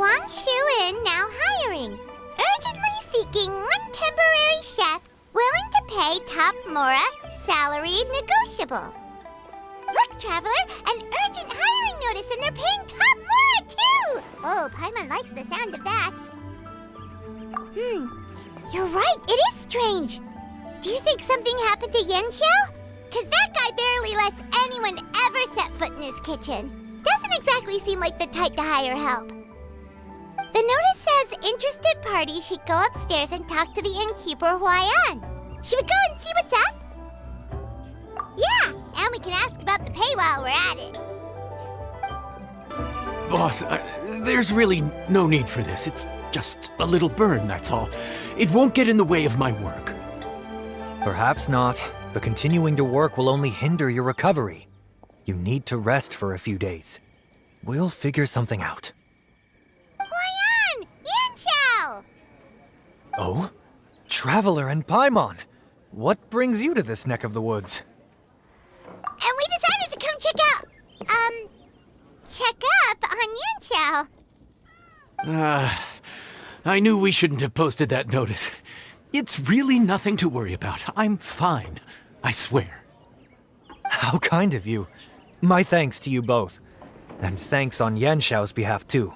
Guangshu Inn now hiring. Urgently seeking one temporary chef willing to pay top Mora, salary negotiable. Look, Traveler, an urgent hiring notice and they're paying top Mora too! Oh, Paimon likes the sound of that. You're right, it is strange. Do you think something happened to Yanxiao? Cause that guy barely lets anyone ever set foot in his kitchen. Doesn't exactly seem like the type to hire help. The notice says interested party should go upstairs and talk to the innkeeper Huayan. Should we go and see what's up? Yeah, and we can ask about the pay while we're at it. Boss, there's really no need for this. It's just a little burn, that's all. It won't get in the way of my work. Perhaps not, but continuing to work will only hinder your recovery. You need to rest for a few days. We'll figure something out. Huayan! Yanxiao! Oh? Traveler and Paimon! What brings you to this neck of the woods? And we decided to come check up on Yanxiao. I knew we shouldn't have posted that notice. It's really nothing to worry about. I'm fine. I swear. How kind of you. My thanks to you both. And thanks on Yanxiao's behalf, too.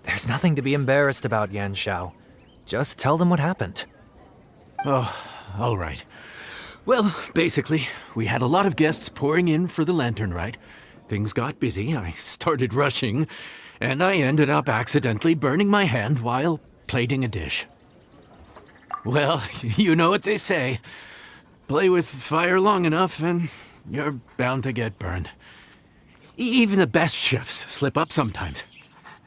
There's nothing to be embarrassed about, Yanxiao. Just tell them what happened. Oh, all right. Well, basically, we had a lot of guests pouring in for the lantern rite. Things got busy, I started rushing, and I ended up accidentally burning my hand while plating a dish. Well, you know what they say. Play with fire long enough and you're bound to get burned. Even the best chefs slip up sometimes.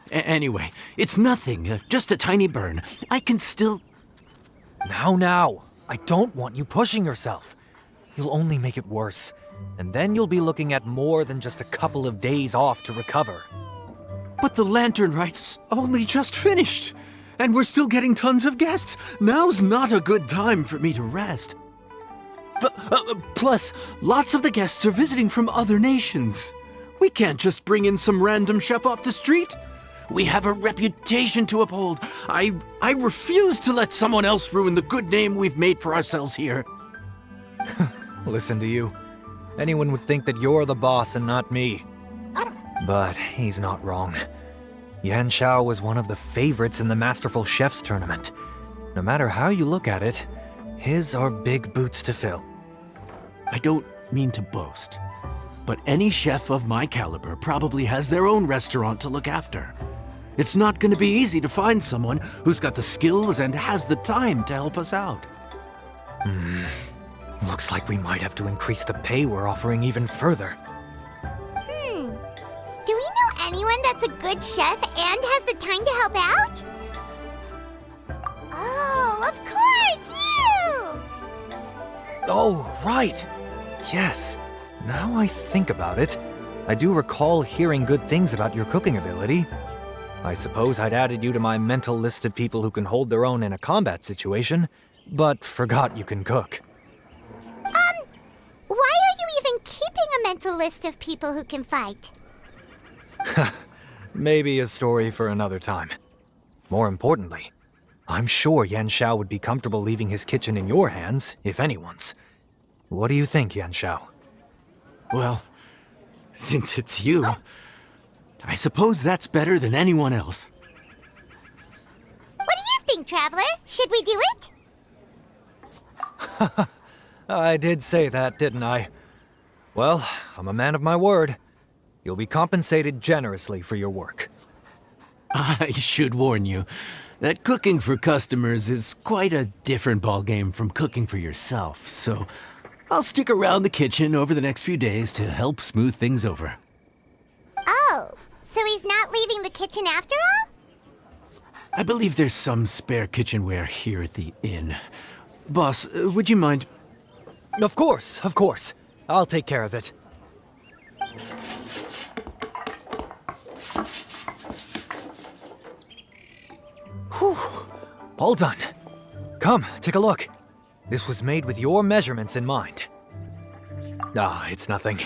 Anyway, it's nothing, just a tiny burn. I can still... Now. I don't want you pushing yourself. You'll only make it worse. And then you'll be looking at more than just a couple of days off to recover. But the lantern rite's only just finished. And we're still getting tons of guests. Now's not a good time for me to rest. Plus, lots of the guests are visiting from other nations. We can't just bring in some random chef off the street. We have a reputation to uphold. I refuse to let someone else ruin the good name we've made for ourselves here. Listen to you. Anyone would think that you're the boss and not me. But he's not wrong. Yanxiao was one of the favorites in the Masterful Chefs tournament. No matter how you look at it, his are big boots to fill. I don't mean to boast, but any chef of my caliber probably has their own restaurant to look after. It's not going to be easy to find someone who's got the skills and has the time to help us out. Looks like we might have to increase the pay we're offering even further. Do we know anyone that's a good chef and has the time to help out? Oh, of course, you! Oh, right! Yes. Now I think about it, I do recall hearing good things about your cooking ability. I suppose I'd added you to my mental list of people who can hold their own in a combat situation, but forgot you can cook. Why are you even keeping a mental list of people who can fight? Maybe a story for another time. More importantly, I'm sure Yanxiao would be comfortable leaving his kitchen in your hands, if anyone's. What do you think, Yanxiao? Well, since it's you, I suppose that's better than anyone else. What do you think, Traveler? Should we do it? I did say that, didn't I? Well, I'm a man of my word. You'll be compensated generously for your work. I should warn you that cooking for customers is quite a different ballgame from cooking for yourself, so I'll stick around the kitchen over the next few days to help smooth things over. Oh, so he's not leaving the kitchen after all? I believe there's some spare kitchenware here at the inn. Boss, would you mind? Of course. I'll take care of it. Whew. All done. Come, take a look. This was made with your measurements in mind. It's nothing.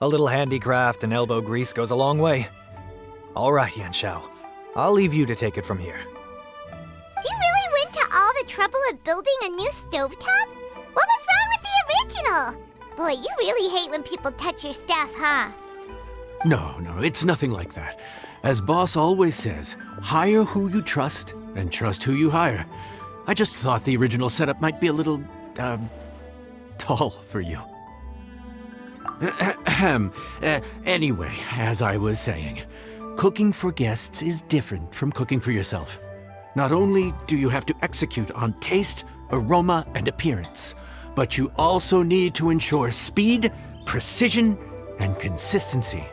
A little handicraft and elbow grease goes a long way. All right, Yanxiao. I'll leave you to take it from here. You really went to all the trouble of building a new stovetop? What was wrong with the original? Boy, you really hate when people touch your stuff, huh? No, it's nothing like that. As boss always says, hire who you trust and trust who you hire. I just thought the original setup might be a little, tall for you. Anyway, as I was saying, cooking for guests is different from cooking for yourself. Not only do you have to execute on taste, aroma, and appearance, but you also need to ensure speed, precision, and consistency.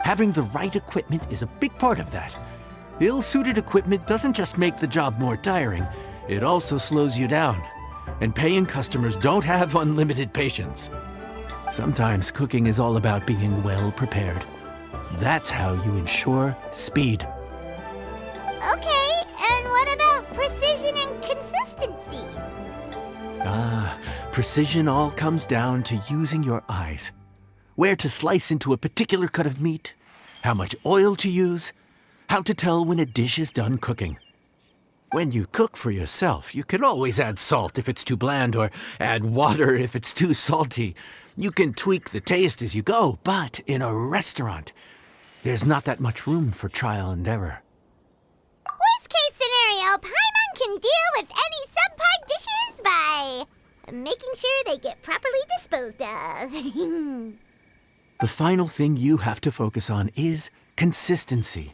Having the right equipment is a big part of that. Ill-suited equipment doesn't just make the job more tiring, it also slows you down. And paying customers don't have unlimited patience. Sometimes cooking is all about being well prepared. That's how you ensure speed. Okay, and what about precision and consistency? Precision all comes down to using your eyes. Where to slice into a particular cut of meat, how much oil to use, how to tell when a dish is done cooking. When you cook for yourself, you can always add salt if it's too bland or add water if it's too salty. You can tweak the taste as you go, but in a restaurant, there's not that much room for trial and error. Worst case scenario, Paimon can deal with any subpar dishes by making sure they get properly disposed of. The final thing you have to focus on is consistency.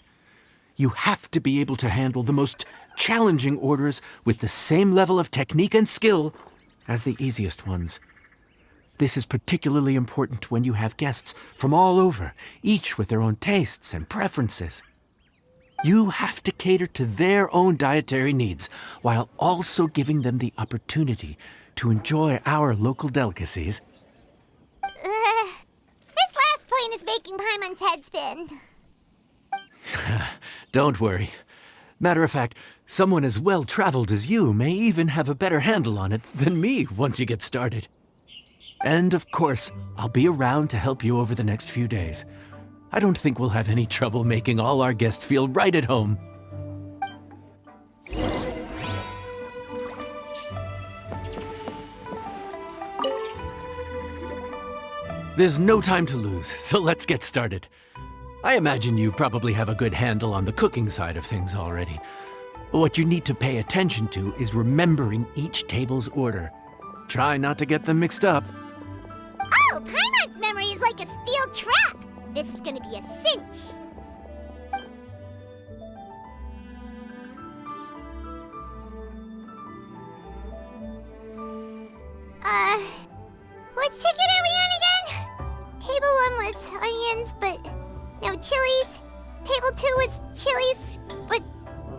You have to be able to handle the most challenging orders with the same level of technique and skill as the easiest ones. This is particularly important when you have guests from all over, each with their own tastes and preferences. You have to cater to their own dietary needs while also giving them the opportunity to enjoy our local delicacies. This last point is making Paimon's head spin. Don't worry. Matter of fact, someone as well-traveled as you may even have a better handle on it than me once you get started. And of course, I'll be around to help you over the next few days. I don't think we'll have any trouble making all our guests feel right at home. There's no time to lose, so let's get started. I imagine you probably have a good handle on the cooking side of things already. What you need to pay attention to is remembering each table's order. Try not to get them mixed up. Oh, Paimon's memory is like a steel trap. This is gonna be a cinch. Which ticket are we on again? Table 1 was onions, but no chilies. Table 2 was chilies, but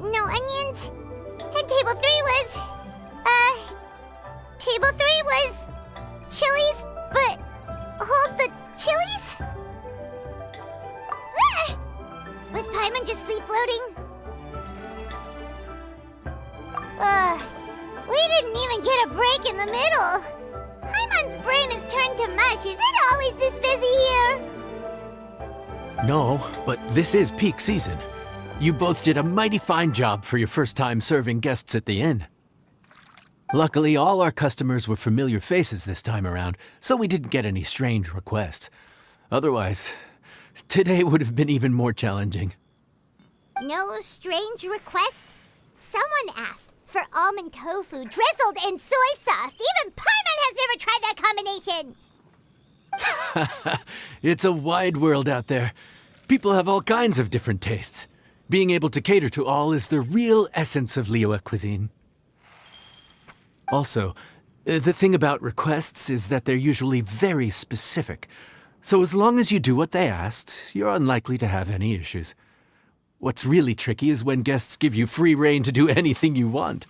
no onions. And table 3 was, table 3 was chilies, but hold the chilies? Ah! Was Paimon just sleep floating? We didn't even get a break in the middle. Paimon's brain has turned to mush. Is it always this busy here? No, but this is peak season. You both did a mighty fine job for your first time serving guests at the inn. Luckily, all our customers were familiar faces this time around, so we didn't get any strange requests. Otherwise, today would have been even more challenging. No strange request? Someone asked for almond tofu drizzled in soy sauce. Even Paimon has never tried that combination. It's a wide world out there. People have all kinds of different tastes. Being able to cater to all is the real essence of Liyue cuisine. Also, the thing about requests is that they're usually very specific. So as long as you do what they asked, you're unlikely to have any issues. What's really tricky is when guests give you free rein to do anything you want.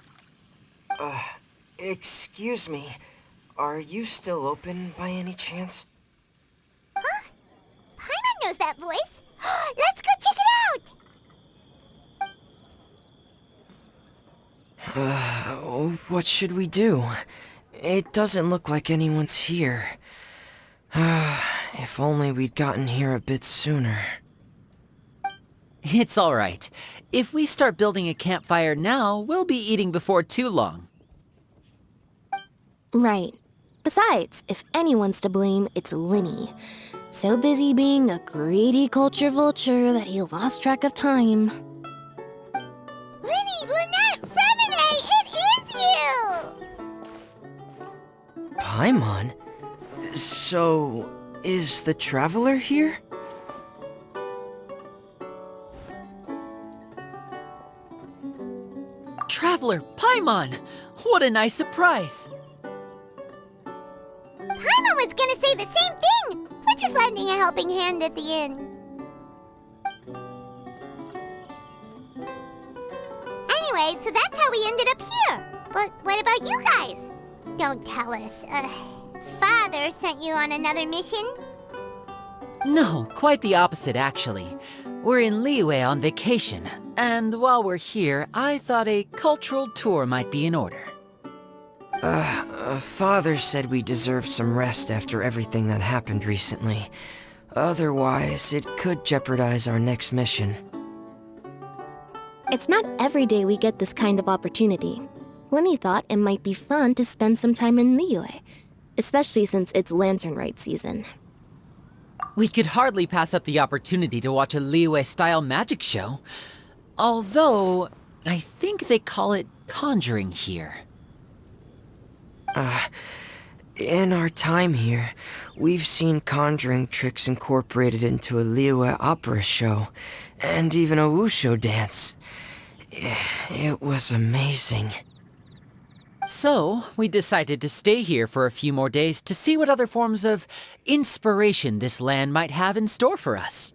Excuse me. Are you still open by any chance? Huh? Paimon knows that voice. Let's go check it out! What should we do? It doesn't look like anyone's here. If only we'd gotten here a bit sooner. It's all right. If we start building a campfire now, we'll be eating before too long. Right. Besides, if anyone's to blame, it's Lyney. So busy being a greedy culture vulture that he lost track of time. Lyney, Lynette, Freminet, it is you! Paimon? So, is the Traveler here? Traveler, Paimon! What a nice surprise! Paimon was gonna say the same thing! We're just lending a helping hand at the inn. Anyway, so that's how we ended up here. But what about you guys? Don't tell us. Father sent you on another mission? No, quite the opposite, actually. We're in Liyue on vacation, and while we're here, I thought a cultural tour might be in order. Father said we deserve some rest after everything that happened recently. Otherwise, it could jeopardize our next mission. It's not every day we get this kind of opportunity. Lyney thought it might be fun to spend some time in Liyue, especially since it's Lantern Rite season. We could hardly pass up the opportunity to watch a Liyue-style magic show. Although, I think they call it conjuring here. In our time here, we've seen conjuring tricks incorporated into a Liyue opera show, and even a wushu dance. It was amazing. So, we decided to stay here for a few more days to see what other forms of inspiration this land might have in store for us.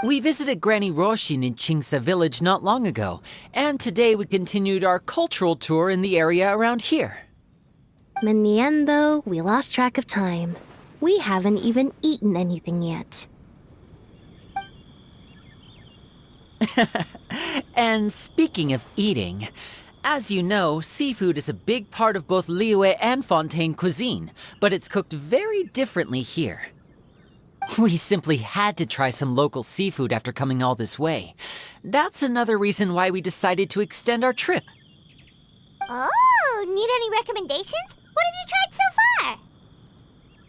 We visited Granny Roshin in Chingsa village not long ago, and today we continued our cultural tour in the area around here. In the end, though, we lost track of time. We haven't even eaten anything yet. And speaking of eating, as you know, seafood is a big part of both Liyue and Fontaine cuisine, but it's cooked very differently here. We simply had to try some local seafood after coming all this way. That's another reason why we decided to extend our trip. Oh, need any recommendations? What have you tried so far?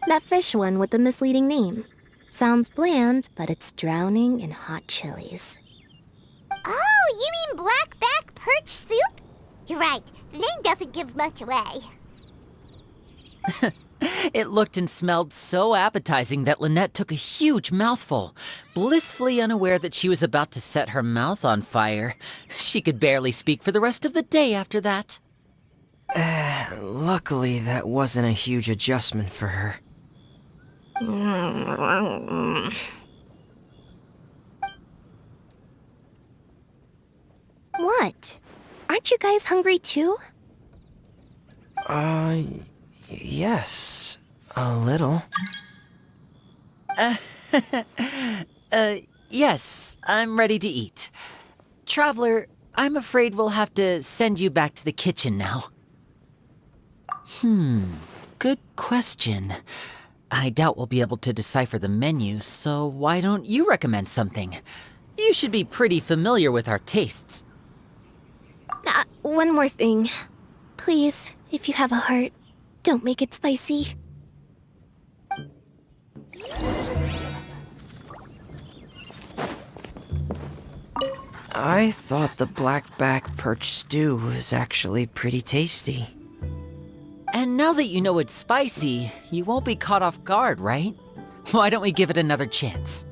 That fish one with the misleading name. Sounds bland, but it's drowning in hot chilies. Oh, you mean blackback perch soup? You're right, the name doesn't give much away. It looked and smelled so appetizing that Lynette took a huge mouthful, blissfully unaware that she was about to set her mouth on fire. She could barely speak for the rest of the day after that. Luckily, that wasn't a huge adjustment for her. What? Aren't you guys hungry too? Yes, a little. Yes, I'm ready to eat. Traveler, I'm afraid we'll have to send you back to the kitchen now. Good question. I doubt we'll be able to decipher the menu, so why don't you recommend something? You should be pretty familiar with our tastes. One more thing. Please, if you have a heart, don't make it spicy. I thought the blackback perch stew was actually pretty tasty. And now that you know it's spicy, you won't be caught off guard, right? Why don't we give it another chance?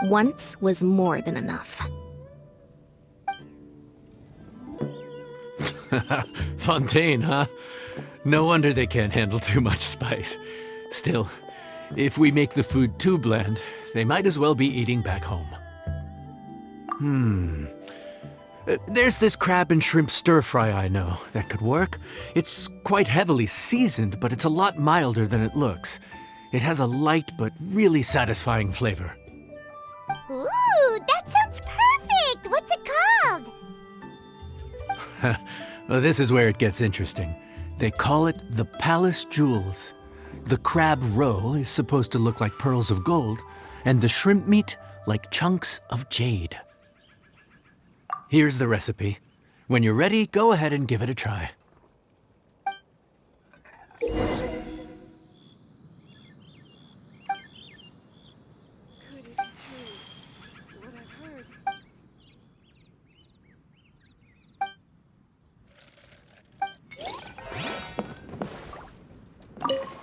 Once was more than enough. Fontaine, huh? No wonder they can't handle too much spice. Still, if we make the food too bland, they might as well be eating back home. There's this crab and shrimp stir-fry I know that could work. It's quite heavily seasoned, but it's a lot milder than it looks. It has a light but really satisfying flavor. Ooh, that sounds perfect! What's it called? Well, this is where it gets interesting. They call it the Palace Jewels. The crab roe is supposed to look like pearls of gold, and the shrimp meat, like chunks of jade. Here's the recipe. When you're ready, go ahead and give it a try.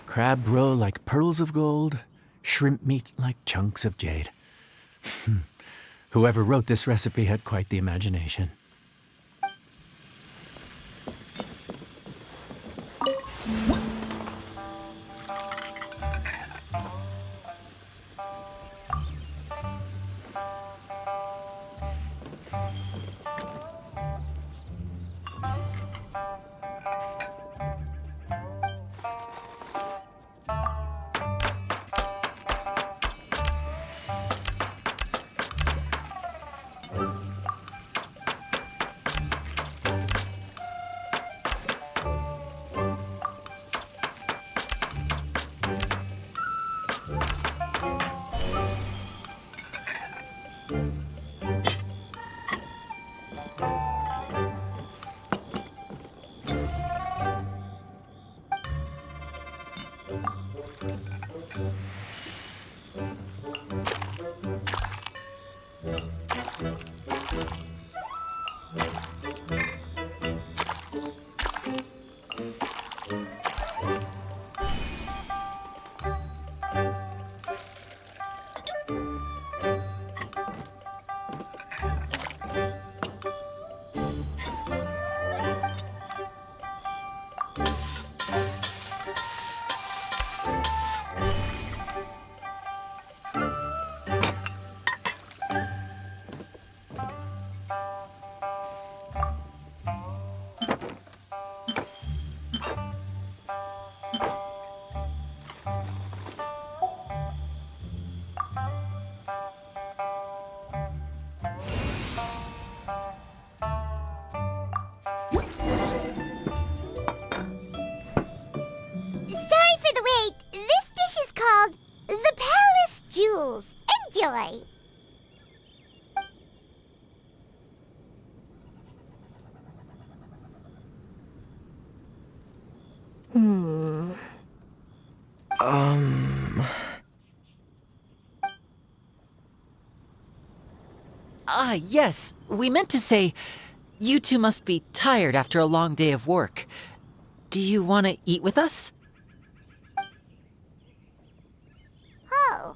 Crab roe like pearls of gold, shrimp meat like chunks of jade. Whoever wrote this recipe had quite the imagination. Enjoy! Yes. We meant to say, you two must be tired after a long day of work. Do you want to eat with us? Oh,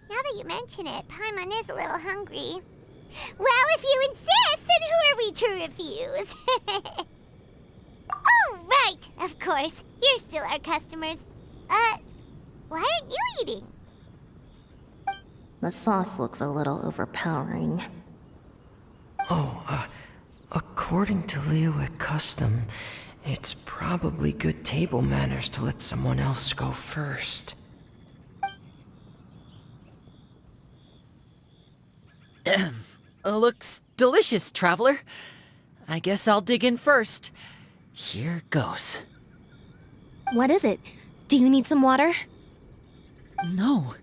now that you mention it, Paimon is a little hungry. Well, if you insist, then who are we to refuse? Oh, right, of course. You're still our customers. Why aren't you eating? The sauce looks a little overpowering. According to Liyue custom, it's probably good table manners to let someone else go first. Looks delicious, traveler. I guess I'll dig in first. Here goes. What is it? Do you need some water? No.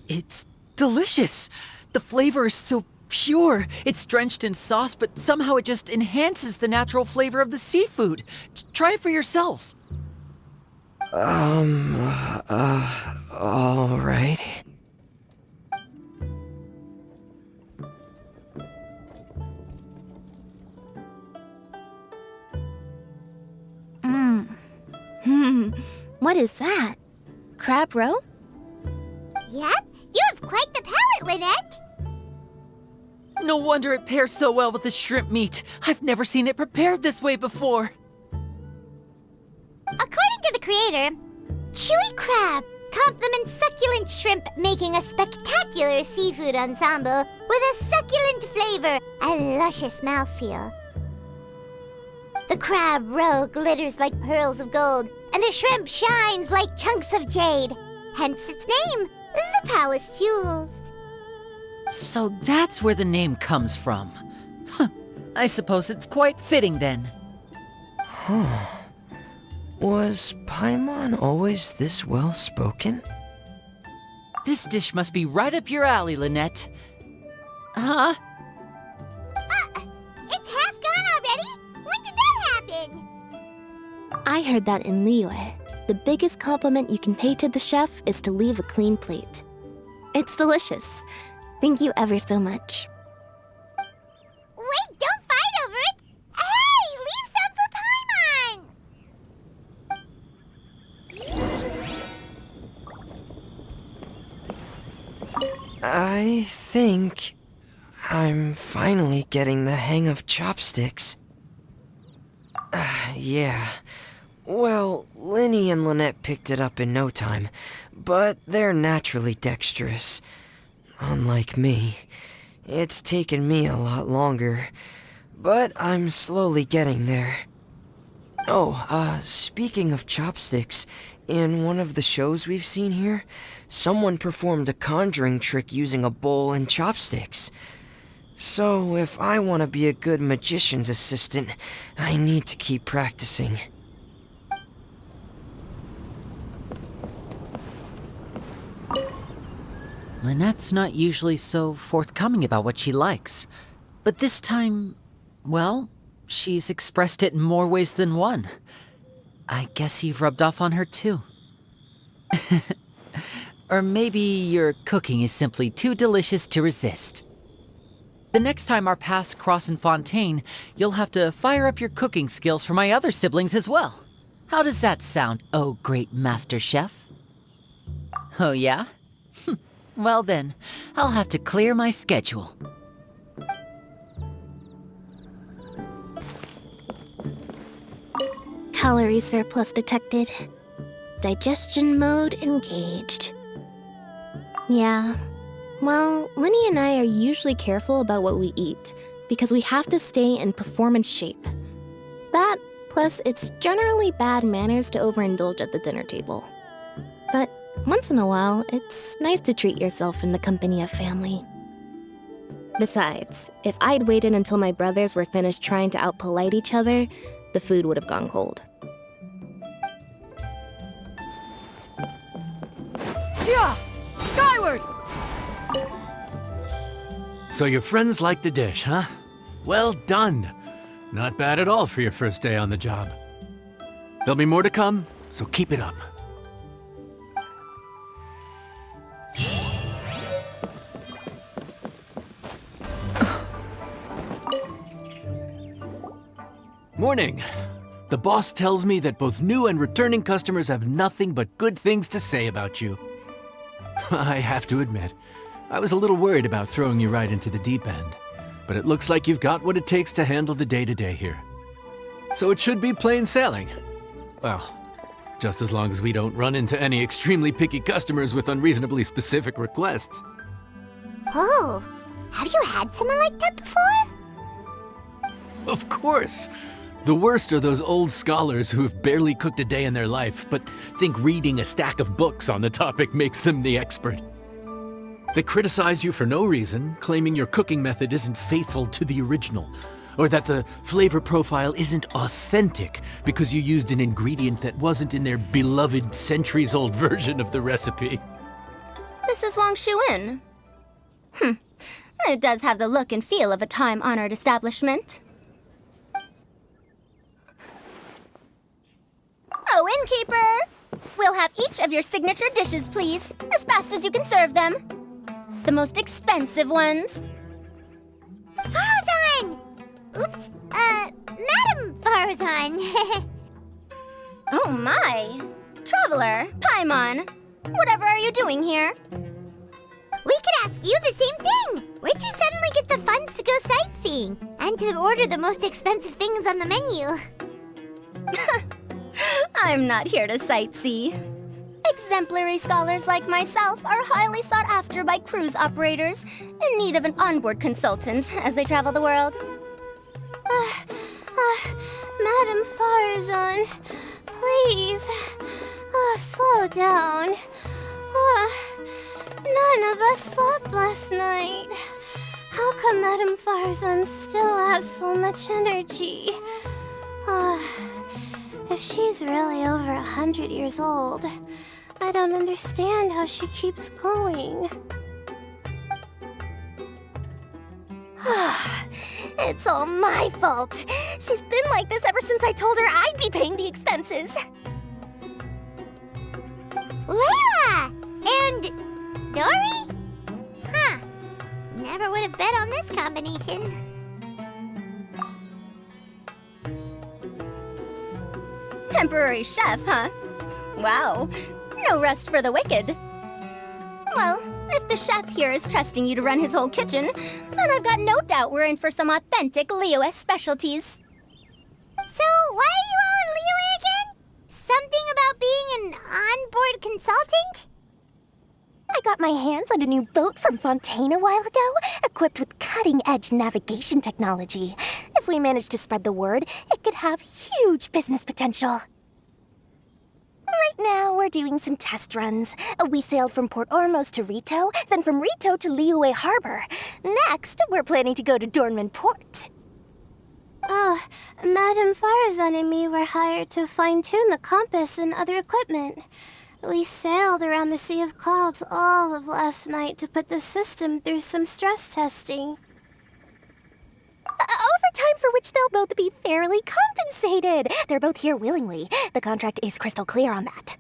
It's delicious. The flavor is so pure. It's drenched in sauce, but somehow it just enhances the natural flavor of the seafood. Try it for yourselves. All right. What is that? Crab roe? Yep, you have quite the palate, Lynette. No wonder it pairs so well with the shrimp meat. I've never seen it prepared this way before. According to the creator, chewy crab complements succulent shrimp, making a spectacular seafood ensemble with a succulent flavor and luscious mouthfeel. The crab roe glitters like pearls of gold, and the shrimp shines like chunks of jade. Hence its name, the Palace Jewels. So that's where the name comes from. Huh. I suppose it's quite fitting then. Was Paimon always this well-spoken? This dish must be right up your alley, Lynette. Huh? It's half gone already? When did that happen? I heard that in Liyue. The biggest compliment you can pay to the chef is to leave a clean plate. It's delicious. Thank you ever so much. Wait, don't fight over it! Hey, leave some for Paimon! I think I'm finally getting the hang of chopsticks. Yeah. Well, Lyney and Lynette picked it up in no time, but they're naturally dexterous. Unlike me, it's taken me a lot longer, but I'm slowly getting there. Oh, speaking of chopsticks, in one of the shows we've seen here, someone performed a conjuring trick using a bowl and chopsticks. So, if I want to be a good magician's assistant, I need to keep practicing. Lynette's not usually so forthcoming about what she likes. But this time, well, she's expressed it in more ways than one. I guess you've rubbed off on her too. Or maybe your cooking is simply too delicious to resist. The next time our paths cross in Fontaine, you'll have to fire up your cooking skills for my other siblings as well. How does that sound, oh great master chef? Oh yeah? Well then, I'll have to clear my schedule. Calorie surplus detected. Digestion mode engaged. Yeah. Well, Lyney and I are usually careful about what we eat because we have to stay in performance shape. That, plus it's generally bad manners to overindulge at the dinner table. But once in a while, it's nice to treat yourself in the company of family. Besides, if I'd waited until my brothers were finished trying to out-polite each other, the food would have gone cold. Yeah! Skyward! So your friends like the dish, huh? Well done. Not bad at all for your first day on the job. There'll be more to come, so keep it up. Morning. The boss tells me that both new and returning customers have nothing but good things to say about you. I have to admit, I was a little worried about throwing you right into the deep end, but it looks like you've got what it takes to handle the day-to-day here. So it should be plain sailing. Well, just as long as we don't run into any extremely picky customers with unreasonably specific requests. Oh, have you had someone like that before? Of course! The worst are those old scholars who have barely cooked a day in their life, but think reading a stack of books on the topic makes them the expert. They criticize you for no reason, claiming your cooking method isn't faithful to the original, or that the flavor profile isn't authentic because you used an ingredient that wasn't in their beloved centuries-old version of the recipe. This is Wang Shuin. It does have the look and feel of a time-honored establishment. Oh, innkeeper! We'll have each of your signature dishes, please, as fast as you can serve them. The most expensive ones. Farzan! Oops, Madam Farzan. Oh my! Traveler, Paimon, whatever are you doing here? We could ask you the same thing. Where'd you suddenly get the funds to go sightseeing? And to order the most expensive things on the menu? I'm not here to sightsee. Exemplary scholars like myself are highly sought after by cruise operators in need of an onboard consultant as they travel the world. Madam Farzan, please, slow down. None of us slept last night. How come Madam Farzan still has so much energy? If she's really over 100 years old, I don't understand how she keeps going. It's all my fault. She's been like this ever since I told her I'd be paying the expenses. Layla! And Dory? Huh. Never would have bet on this combination. Temporary chef, huh? Wow. No rest for the wicked. Well, if the chef here is trusting you to run his whole kitchen, then I've got no doubt we're in for some authentic Liyue specialties. So, why are you all in Liyue again? Something about being an onboard consultant? I got my hands on a new boat from Fontaine a while ago, equipped with cutting-edge navigation technology. If we manage to spread the word, it could have huge business potential. Right now, we're doing some test runs. We sailed from Port Ormos to Rito, then from Rito to Liyue Harbor. Next, we're planning to go to Dornman Port. Oh, Madame Farazan and me were hired to fine-tune the compass and other equipment. We sailed around the Sea of Clouds all of last night to put the system through some stress testing. Overtime for which they'll both be fairly compensated. They're both here willingly. The contract is crystal clear on that.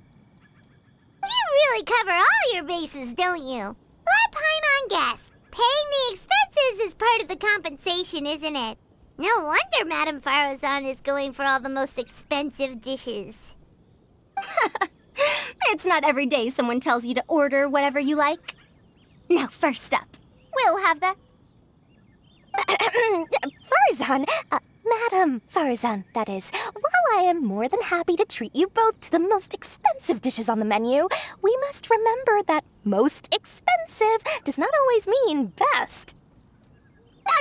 You really cover all your bases, don't you? Let Paimon guess. Paying the expenses is part of the compensation, isn't it? No wonder Madame Farazan is going for all the most expensive dishes. It's not every day someone tells you to order whatever you like. Now, first up, we'll have the... Farazan, Madame Farazan, that is. While I am more than happy to treat you both to the most expensive dishes on the menu, we must remember that most expensive does not always mean best.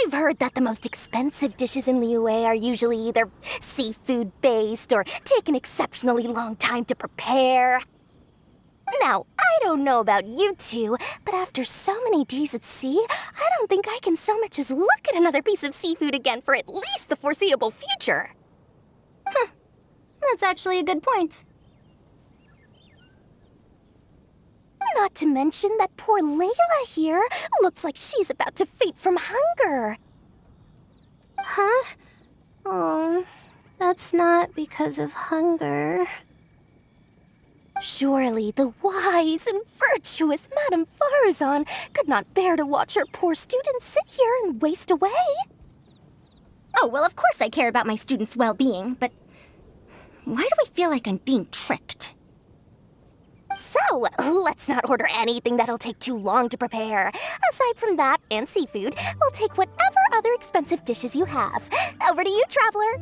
I've heard that the most expensive dishes in Liyue are usually either seafood-based or take an exceptionally long time to prepare. Now, I don't know about you two, but after so many days at sea, I don't think I can so much as look at another piece of seafood again for at least the foreseeable future. Huh. That's actually a good point. Not to mention that poor Layla here looks like she's about to faint from hunger. Huh? Oh, that's not because of hunger. Surely the wise and virtuous Madame Farazan could not bear to watch her poor students sit here and waste away. Oh, well, of course I care about my students' well-being, but why do I feel like I'm being tricked? So, let's not order anything that'll take too long to prepare. Aside from that and seafood, we'll take whatever other expensive dishes you have. Over to you, Traveler.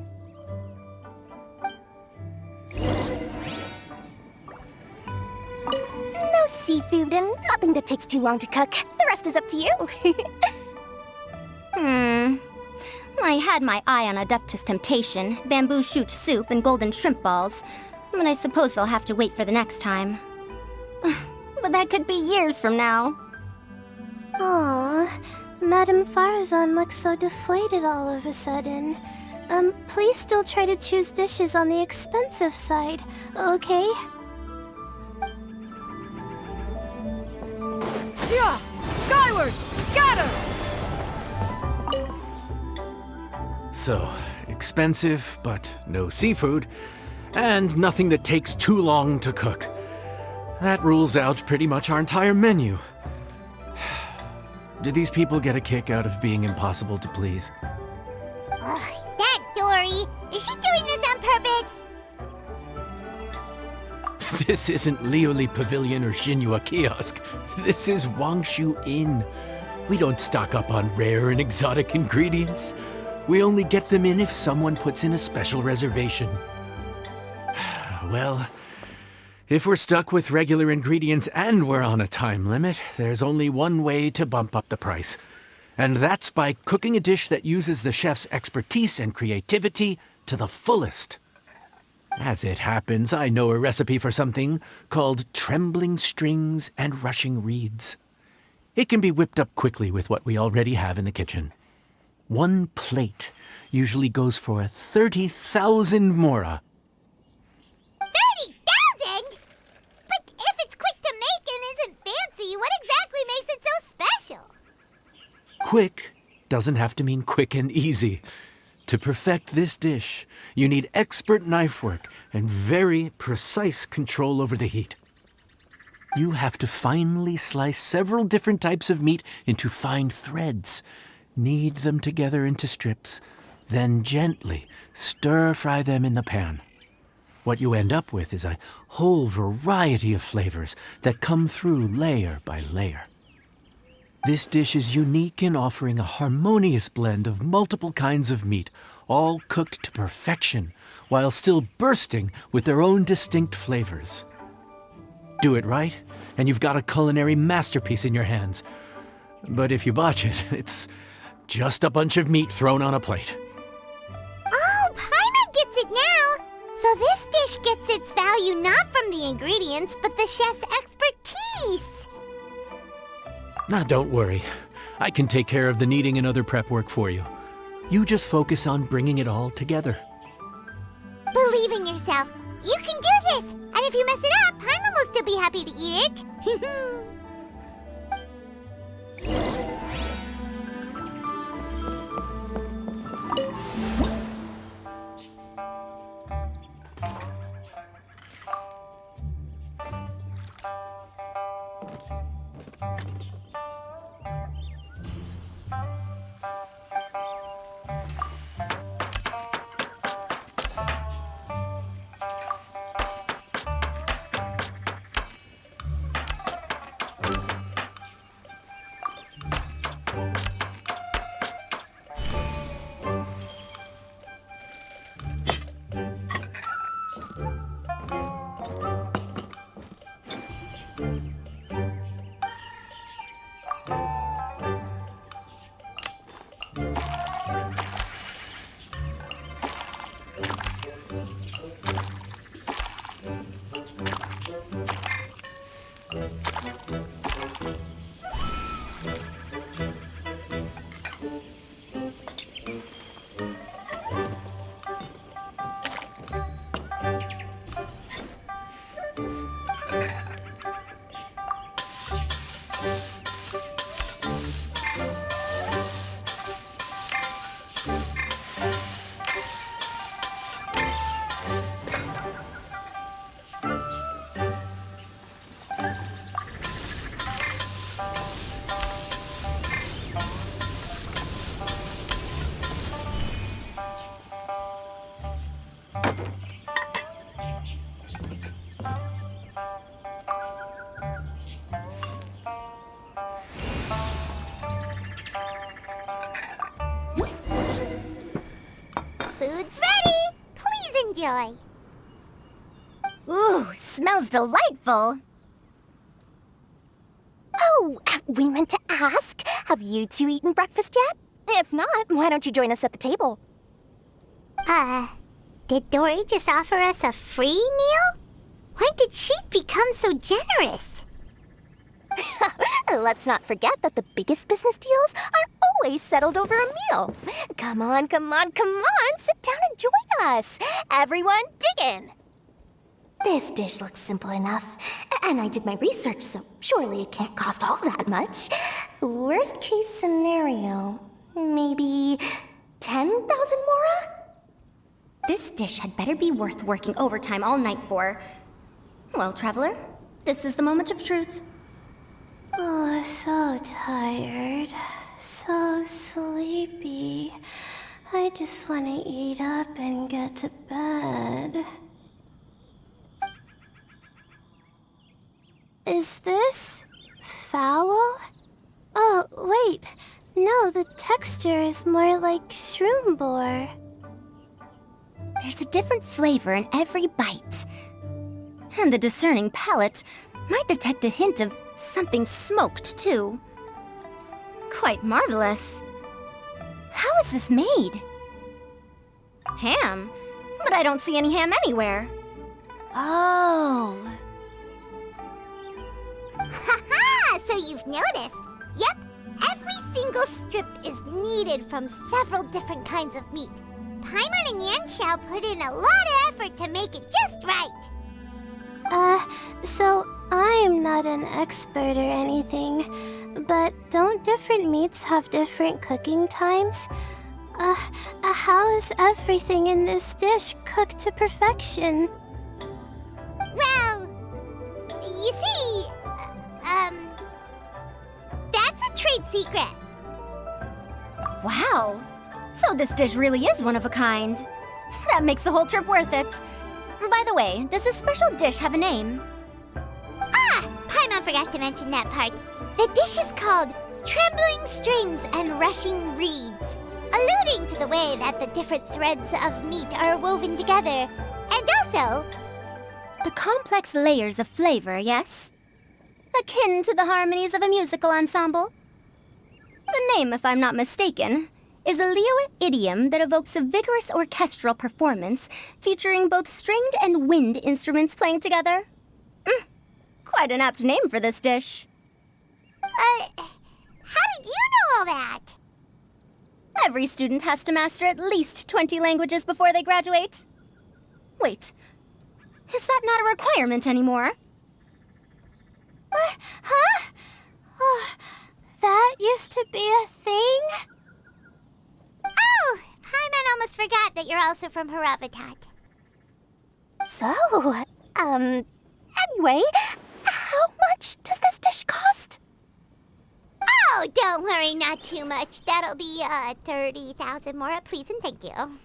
No seafood and nothing that takes too long to cook. The rest is up to you. I had my eye on Adeptus Temptation, bamboo shoot soup, and golden shrimp balls. But I suppose they'll have to wait for the next time. But that could be years from now. Aw, Madame Farazan looks so deflated all of a sudden. Please still try to choose dishes on the expensive side, okay? Yeah! Skyward! Scatter! So, expensive, but no seafood, and nothing that takes too long to cook. That rules out pretty much our entire menu. Do these people get a kick out of being impossible to please? Ugh, that Dory! Is she doing this on purpose? This isn't Liyue Pavilion or Xinhua Kiosk. This is Wangshu Inn. We don't stock up on rare and exotic ingredients. We only get them in if someone puts in a special reservation. Well, if we're stuck with regular ingredients and we're on a time limit, there's only one way to bump up the price. And that's by cooking a dish that uses the chef's expertise and creativity to the fullest. As it happens, I know a recipe for something called trembling strings and rushing reeds. It can be whipped up quickly with what we already have in the kitchen. One plate usually goes for 30,000 mora. 30,000? But if quick doesn't have to mean quick and easy. To perfect this dish, you need expert knife work and very precise control over the heat. You have to finely slice several different types of meat into fine threads, knead them together into strips, then gently stir-fry them in the pan. What you end up with is a whole variety of flavors that come through layer by layer. This dish is unique in offering a harmonious blend of multiple kinds of meat, all cooked to perfection, while still bursting with their own distinct flavors. Do it right, and you've got a culinary masterpiece in your hands. But if you botch it, it's just a bunch of meat thrown on a plate. Oh, Paimon gets it now! So this dish gets its value not from the ingredients, but the chef's expertise! Now, don't worry. I can take care of the kneading and other prep work for you. You just focus on bringing it all together. Believe in yourself. You can do this! And if you mess it up, Paimon will still be happy to eat it. Food's ready! Please enjoy. Ooh, smells delightful. Oh, we meant to ask, have you two eaten breakfast yet? If not, why don't you join us at the table? Did Dory just offer us a free meal? When did she become so generous? Let's not forget that the biggest business deals are always settled over a meal. Come on, come on, come on, sit down and join us. Everyone, dig in. This dish looks simple enough, and I did my research, so surely it can't cost all that much. Worst case scenario, maybe 10,000 mora? This dish had better be worth working overtime all night for. Well, traveler, this is the moment of truth. Oh, so tired. So sleepy. I just want to eat up and get to bed. Is this foul? Oh, wait. No, the texture is more like shroom boar. There's a different flavor in every bite. And the discerning palate might detect a hint of something smoked, too. Quite marvelous. How is this made? Ham? But I don't see any ham anywhere. Oh. Haha! So you've noticed. Yep, every single strip is kneaded from several different kinds of meat. Paimon and Yanxiao put in a lot of effort to make it just right. So I I'm not an expert or anything, but don't different meats have different cooking times? How is everything in this dish cooked to perfection? Well, you see, that's a trade secret. Wow. So this dish really is one of a kind. That makes the whole trip worth it. By the way, does this special dish have a name? Paimon forgot to mention that part. The dish is called Trembling Strings and Rushing Reeds, alluding to the way that the different threads of meat are woven together, and also The complex layers of flavor, yes? Akin to the harmonies of a musical ensemble? The name, if I'm not mistaken, is a Liyue idiom that evokes a vigorous orchestral performance featuring both stringed and wind instruments playing together. Quite an apt name for this dish. how did you know all that? Every student has to master at least 20 languages before they graduate. Wait, is that not a requirement anymore? Huh? Oh, that used to be a thing? Oh, Paimon almost forgot that you're also from Haravatat. So, anyway, how much does this dish cost? Oh, don't worry, not too much. That'll be 30,000 more, please and thank you.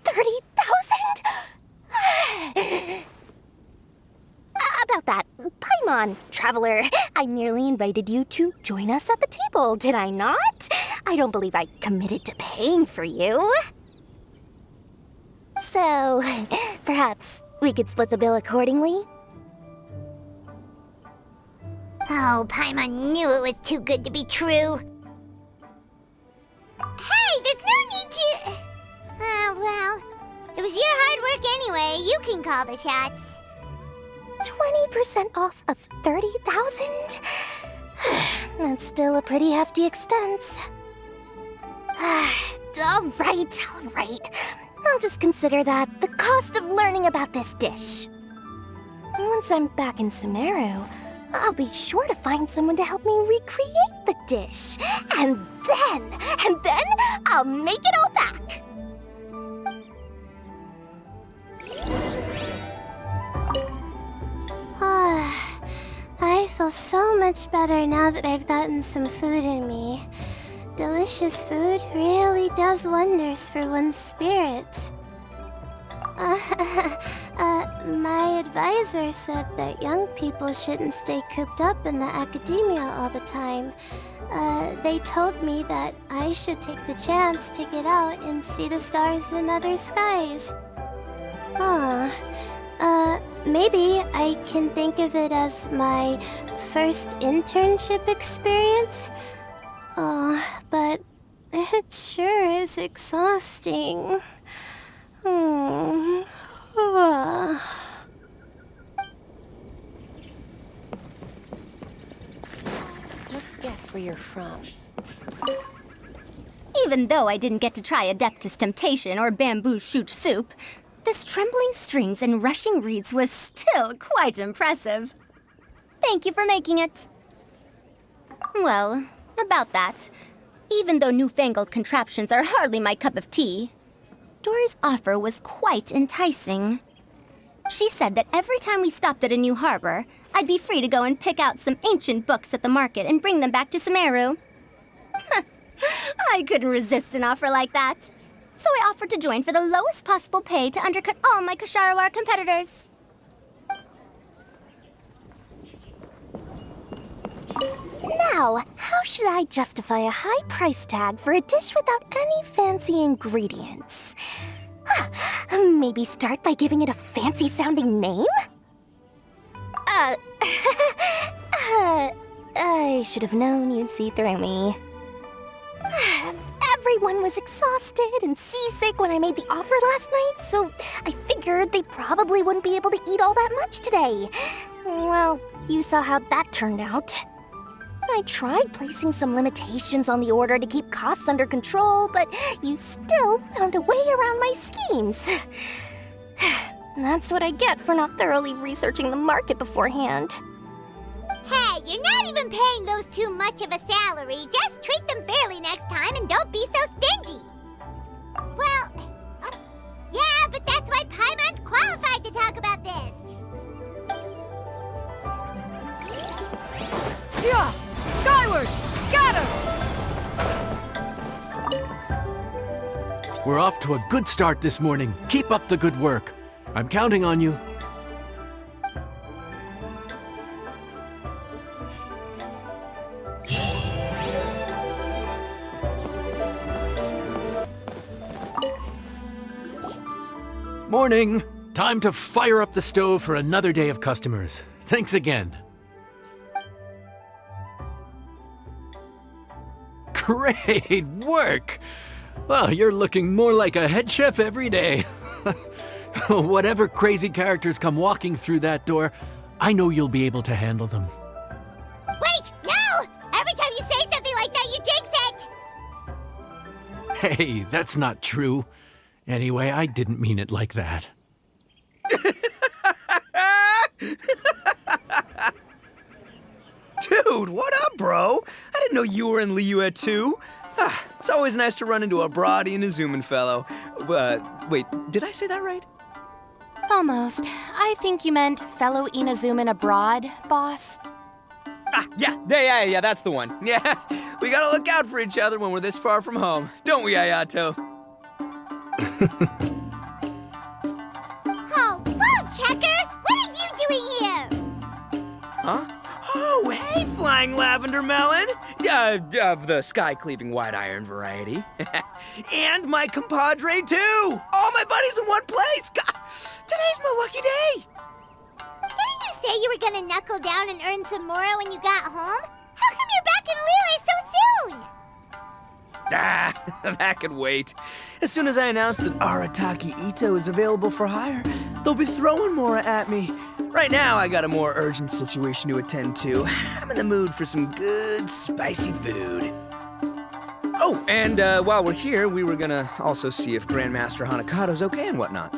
30,000? About that, Paimon, traveler, I merely invited you to join us at the table, did I not? I don't believe I committed to paying for you. So, perhaps we could split the bill accordingly? Oh, Paimon knew it was too good to be true. Hey, there's no need to... well, it was your hard work anyway. You can call the shots. 20% off of 30,000? That's still a pretty hefty expense. All right. I'll just consider that the cost of learning about this dish. Once I'm back in Sumeru, I'll be sure to find someone to help me recreate the dish. And then I'll make it all back. I feel so much better now that I've gotten some food in me. Delicious food really does wonders for one's spirits. My advisor said that young people shouldn't stay cooped up in the academia all the time. They told me that I should take the chance to get out and see the stars in other skies. Maybe I can think of it as my first internship experience. But it sure is exhausting. Guess where you're from. Even though I didn't get to try Adeptus Temptation or Bamboo Shoot Soup, this trembling strings and rushing reeds was still quite impressive. Thank you for making it. Well, about that, even though newfangled contraptions are hardly my cup of tea, Dory's offer was quite enticing. She said that every time we stopped at a new harbor, I'd be free to go and pick out some ancient books at the market and bring them back to Sumeru. I couldn't resist an offer like that. So I offered to join for the lowest possible pay to undercut all my Kasharawar competitors. Now, how should I justify a high price tag for a dish without any fancy ingredients? Maybe start by giving it a fancy-sounding name? I should have known you'd see through me. Everyone was exhausted and seasick when I made the offer last night, so I figured they probably wouldn't be able to eat all that much today. Well, you saw how that turned out. I tried placing some limitations on the order to keep costs under control, but you still found a way around my schemes. That's what I get for not thoroughly researching the market beforehand. Hey, you're not even paying those too much of a salary. Just treat them fairly next time and don't be so stingy. Well, yeah, but that's why Paimon's qualified to talk about this. Yeah! Skyward! Scatter! We're off to a good start this morning. Keep up the good work. I'm counting on you. Morning! Time to fire up the stove for another day of customers. Thanks again. Great work! Well, you're looking more like a head chef every day. Whatever crazy characters come walking through that door, I know you'll be able to handle them. Wait, no! Every time you say something like that, you jinx it! Hey, that's not true. Anyway, I didn't mean it like that. Dude, what up, bro? I didn't know you were in Liyue too. It's always nice to run into a broadie and a zoomin' fellow. Wait, did I say that right? Almost. I think you meant fellow Inazuman abroad, boss. Yeah, that's the one. Yeah, we gotta look out for each other when we're this far from home, don't we, Ayato? Oh, Bullchecker! What are you doing here? Huh? Oh, hey, Flying Lavender Melon! Of the sky-cleaving white iron variety. And my compadre, too! All my buddies in one place! God, today's my lucky day! Didn't you say you were gonna knuckle down and earn some more when you got home? How come you're back in Liyue so soon? That could wait. As soon as I announce that Arataki Itto is available for hire, they'll be throwing Mora at me. Right now, I got a more urgent situation to attend to. I'm in the mood for some good, spicy food. Oh, and while we're here, we were gonna also see if Grandmaster Hanakado's okay and whatnot.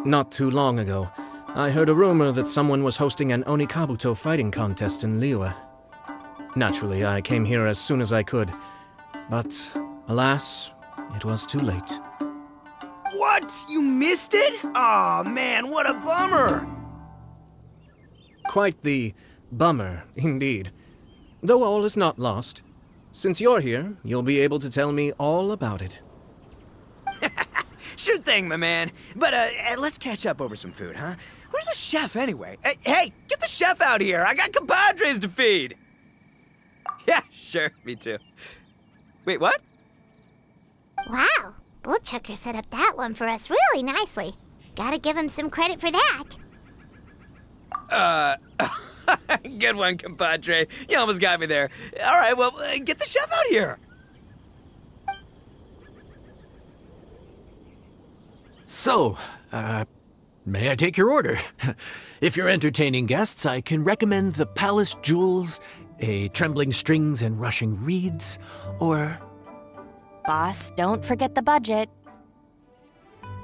Not too long ago, I heard a rumor that someone was hosting an Onikabuto fighting contest in Liyue. Naturally, I came here as soon as I could, but alas, it was too late. What? You missed it? Aw, man, what a bummer! Quite the bummer, indeed. Though all is not lost. Since you're here, you'll be able to tell me all about it. Sure thing, my man. But let's catch up over some food, huh? Where's the chef, anyway? Hey, get the chef out here! I got compadres to feed! Yeah, sure, me too. Wait, what? Wow, Bullchecker set up that one for us really nicely. Gotta give him some credit for that. Good one, compadre. You almost got me there. All right, well, get the chef out here. So, may I take your order? If you're entertaining guests, I can recommend the Palace Jewels, a Trembling Strings and Rushing Reeds, or... Boss, don't forget the budget.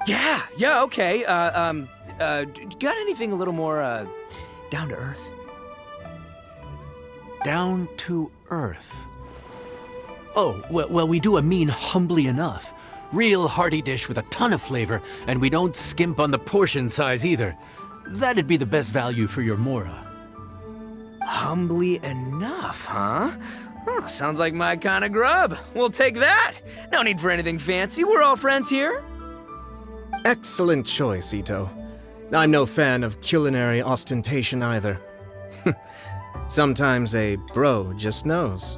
Yeah, okay. Got anything a little more, down to earth? Down to earth? Oh, well, we do a mean humbly enough. Real hearty dish with a ton of flavor, and we don't skimp on the portion size either. That'd be the best value for your Mora. Humbly enough, huh? Sounds like my kind of grub. We'll take that. No need for anything fancy. We're all friends here. Excellent choice, Itto. I'm no fan of culinary ostentation either. Sometimes a bro just knows,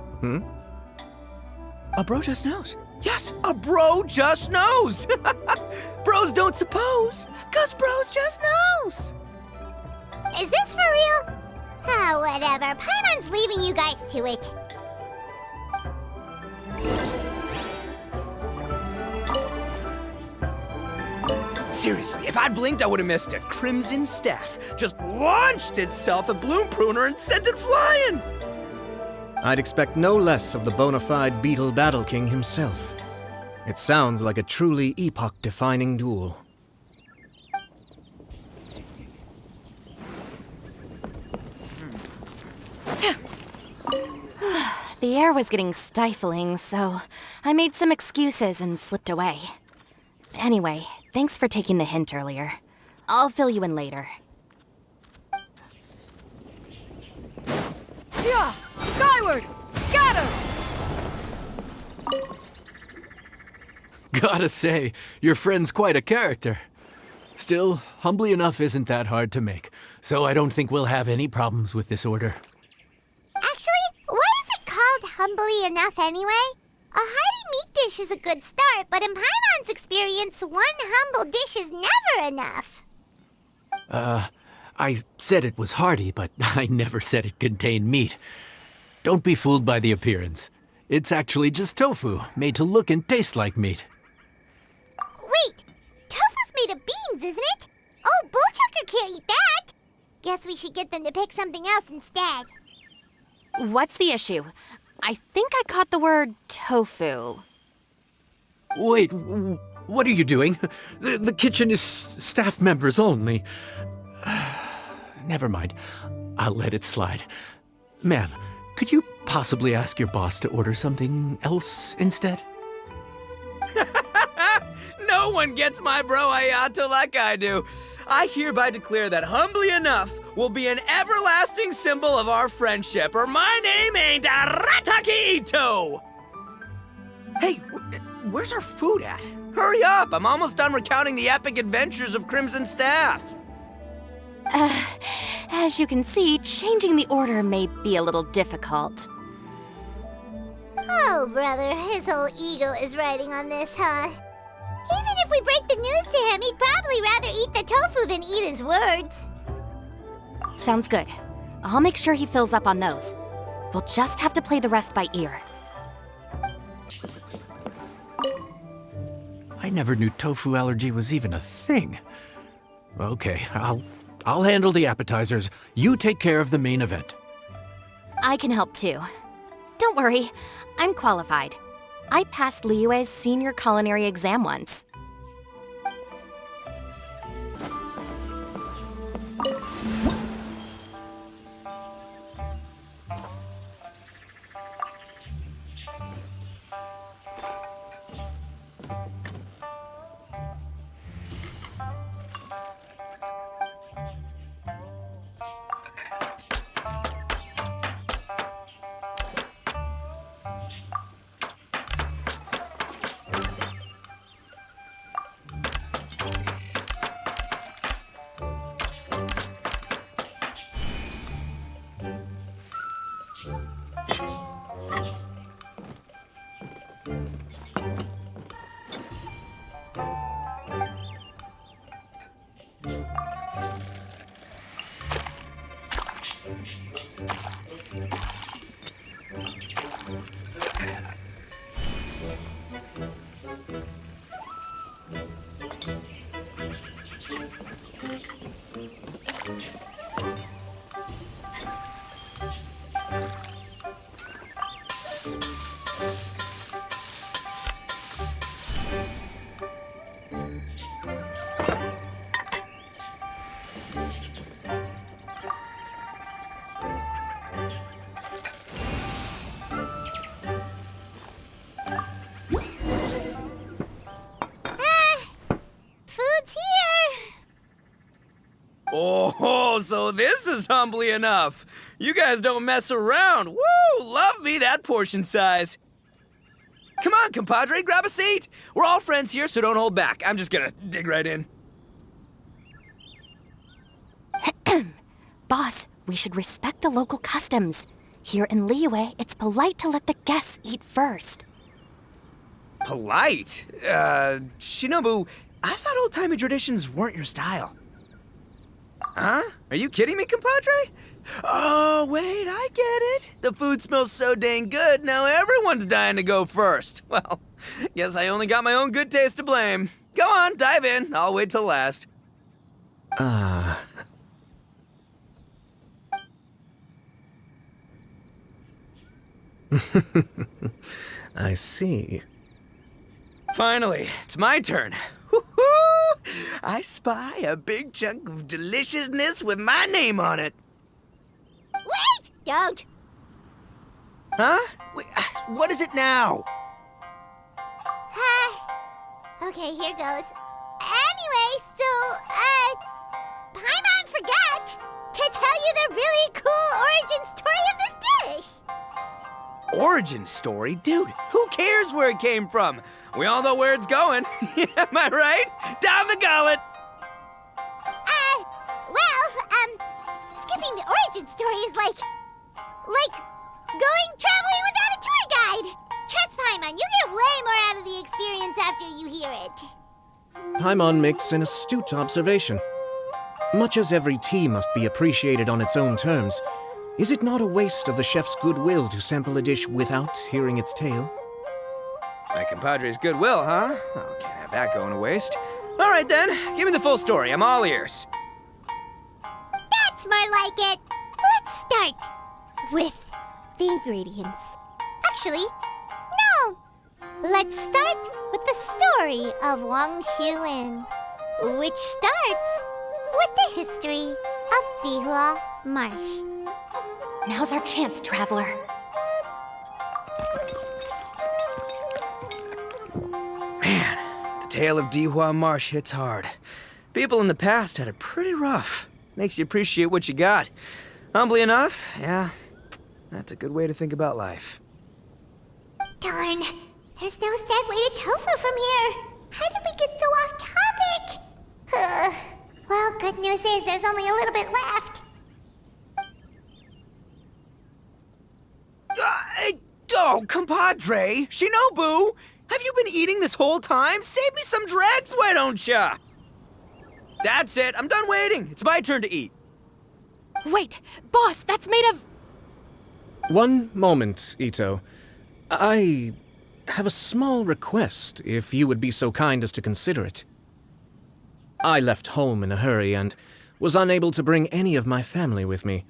A bro just knows. Yes, a bro just knows. Bros don't suppose, 'cause bros just knows. Is this for real? Oh, whatever. Paimon's leaving you guys to it. Seriously, if I'd blinked, I would have missed it. Crimson Staff just launched itself at Bloom Pruner and sent it flying. I'd expect no less of the bona fide Beetle Battle King himself. It sounds like a truly epoch-defining duel. The air was getting stifling, so I made some excuses and slipped away. Anyway, thanks for taking the hint earlier. I'll fill you in later. Yeah! Skyward! Scatter! Gotta say, your friend's quite a character. Still, humbly enough isn't that hard to make, so I don't think we'll have any problems with this order. Actually, why is it called humbly enough anyway? A hearty meat dish is a good start, but in Paimon's experience, one humble dish is never enough. I said it was hearty, but I never said it contained meat. Don't be fooled by the appearance. It's actually just tofu, made to look and taste like meat. Wait, tofu's made of beans, isn't it? Oh, Bullchucker can't eat that! Guess we should get them to pick something else instead. What's the issue? I think I caught the word tofu. Wait, what are you doing? The kitchen is staff members only. Never mind. I'll let it slide. Ma'am, could you possibly ask your boss to order something else instead? No one gets my bro Ayato like I do. I hereby declare that humbly enough will be an everlasting symbol of our friendship, or my name ain't Arataki Itto! Hey, where's our food at? Hurry up, I'm almost done recounting the epic adventures of Crimson Staff. As you can see, changing the order may be a little difficult. Oh, brother, his whole ego is riding on this, huh? Even if we break the news to him, he'd probably rather eat the tofu than eat his words. Sounds good. I'll make sure he fills up on those. We'll just have to play the rest by ear. I never knew tofu allergy was even a thing. Okay, I'll handle the appetizers. You take care of the main event. I can help too. Don't worry, I'm qualified. I passed Liyue's senior culinary exam once. Oh, so this is humbly enough. You guys don't mess around. Woo! Love me that portion size. Come on, compadre, grab a seat. We're all friends here, so don't hold back. I'm just gonna dig right in. Boss, we should respect the local customs. Here in Liyue, it's polite to let the guests eat first. Polite? Shinobu, I thought old-timey traditions weren't your style. Huh? Are you kidding me, compadre? Oh, wait, I get it. The food smells so dang good, now everyone's dying to go first. Well, guess I only got my own good taste to blame. Go on, dive in. I'll wait till last. I see. Finally, it's my turn. Woo-hoo! I spy a big chunk of deliciousness with my name on it. Wait! Don't. Huh? Wait, what is it now? Okay, here goes. Anyway, so, Paimon forgot to tell you the really cool origin story of this dish. Origin story? Dude, who cares where it came from? We all know where it's going. Am I right? Down the gullet! Skipping the origin story is like going traveling without a tour guide. Trust Paimon, you get way more out of the experience after you hear it. Paimon makes an astute observation. Much as every tea must be appreciated on its own terms, is it not a waste of the chef's goodwill to sample a dish without hearing its tale? My compadre's goodwill, huh? Oh, can't have that going to waste. All right then, give me the full story. I'm all ears. That's more like it. Let's start with the ingredients. Actually, no. Let's start with the story of Wang Xuan, which starts with the history of Dihua Marsh. Now's our chance, traveler. Man, the tale of Dihua Marsh hits hard. People in the past had it pretty rough. Makes you appreciate what you got. Humbly enough, yeah, that's a good way to think about life. Darn, there's no segue to tofu from here. How did we get so off topic? Well, good news is there's only a little bit left. Oh, compadre! Shinobu! Have you been eating this whole time? Save me some dregs, why don't ya? That's it, I'm done waiting. It's my turn to eat. Wait, boss, that's made of... One moment, Itto. I have a small request, if you would be so kind as to consider it. I left home in a hurry and was unable to bring any of my family with me.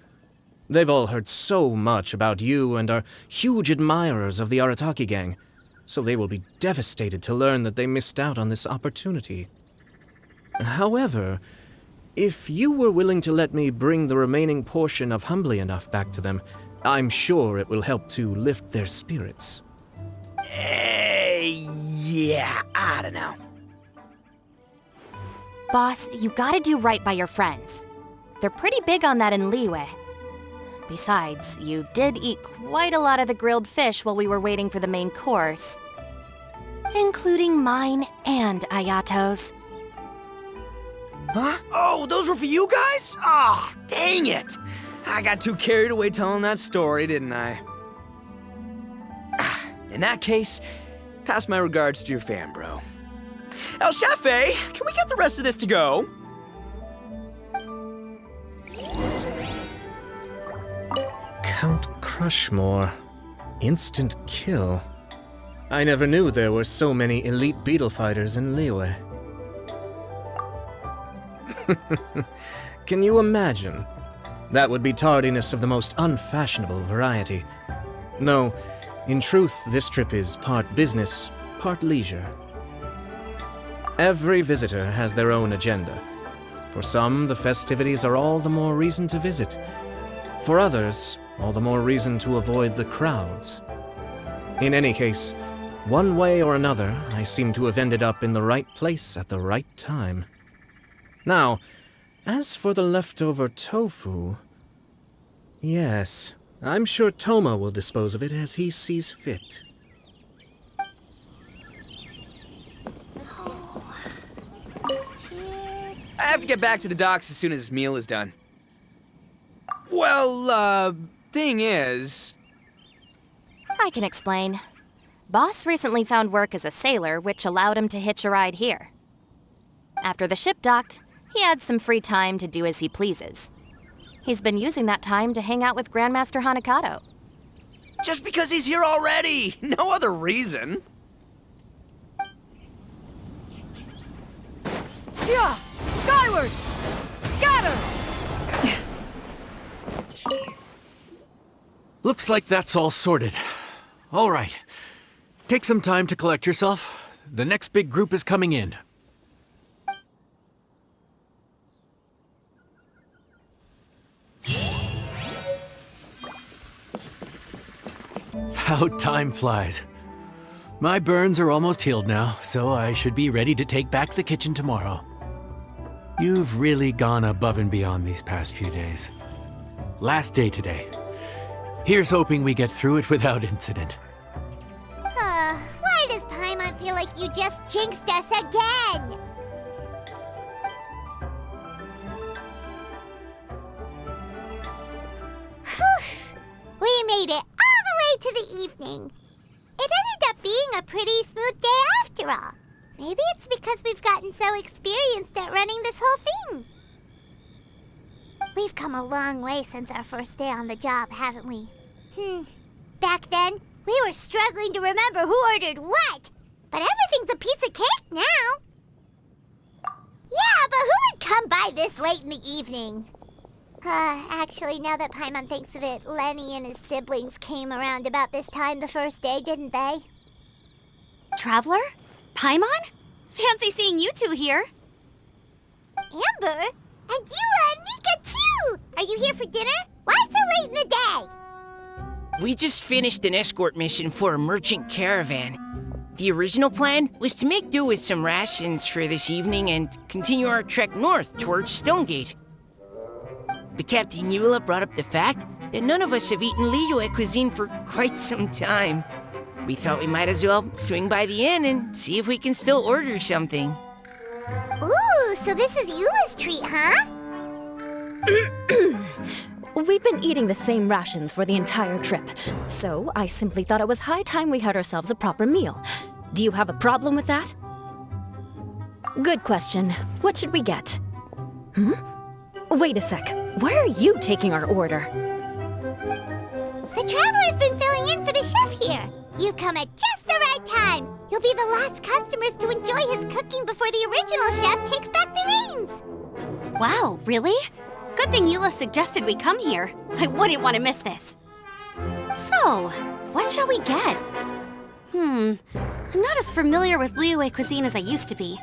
They've all heard so much about you and are huge admirers of the Arataki gang, so they will be devastated to learn that they missed out on this opportunity. However, if you were willing to let me bring the remaining portion of Humbly Enough back to them, I'm sure it will help to lift their spirits. Yeah, I don't know. Boss, you gotta do right by your friends. They're pretty big on that in Liyue. Besides, you did eat quite a lot of the grilled fish while we were waiting for the main course. Including mine and Ayato's. Huh? Oh, those were for you guys? Ah, dang it! I got too carried away telling that story, didn't I? In that case, pass my regards to your fan, bro. El Chefe, can we get the rest of this to go? Count Crushmore. Instant kill. I never knew there were so many elite beetle fighters in Liyue. Can you imagine? That would be tardiness of the most unfashionable variety. No, in truth, this trip is part business, part leisure. Every visitor has their own agenda. For some, the festivities are all the more reason to visit. For others, all the more reason to avoid the crowds. In any case, one way or another, I seem to have ended up in the right place at the right time. Now, as for the leftover tofu... Yes, I'm sure Toma will dispose of it as he sees fit. I have to get back to the docks as soon as this meal is done. Well, thing is... I can explain. Boss recently found work as a sailor, which allowed him to hitch a ride here. After the ship docked, he had some free time to do as he pleases. He's been using that time to hang out with Grandmaster Hanakato. Just because he's here already! No other reason! Yeah! Skyward! Scatter! Looks like that's all sorted. All right. Take some time to collect yourself. The next big group is coming in. How time flies. My burns are almost healed now, so I should be ready to take back the kitchen tomorrow. You've really gone above and beyond these past few days. Last day today. Here's hoping we get through it without incident. Why does Paimon feel like you just jinxed us again? Whew. We made it all the way to the evening. It ended up being a pretty smooth day after all. Maybe it's because we've gotten so experienced at running this whole thing. We've come a long way since our first day on the job, haven't we? Back then, we were struggling to remember who ordered what. But everything's a piece of cake now. Yeah, but who would come by this late in the evening? Actually, now that Paimon thinks of it, Lyney and his siblings came around about this time the first day, didn't they? Traveler? Paimon? Fancy seeing you two here. Amber? And Eula and Mika, too! Are you here for dinner? Why so late in the day? We just finished an escort mission for a merchant caravan. The original plan was to make do with some rations for this evening and continue our trek north towards Stonegate. But Captain Eula brought up the fact that none of us have eaten Liyue cuisine for quite some time. We thought we might as well swing by the inn and see if we can still order something. Ooh, so this is Eula's treat, huh? We've been eating the same rations for the entire trip, so I simply thought it was high time we had ourselves a proper meal. Do you have a problem with that? Good question. What should we get? Wait a sec. Why are you taking our order? The Traveler's been filling in for the chef here. You come at just the right time. You'll be the last customers to enjoy his cooking before the original chef takes back the reins. Wow, really? Good thing Eula suggested we come here. I wouldn't want to miss this. So, what shall we get? I'm not as familiar with Liyue cuisine as I used to be.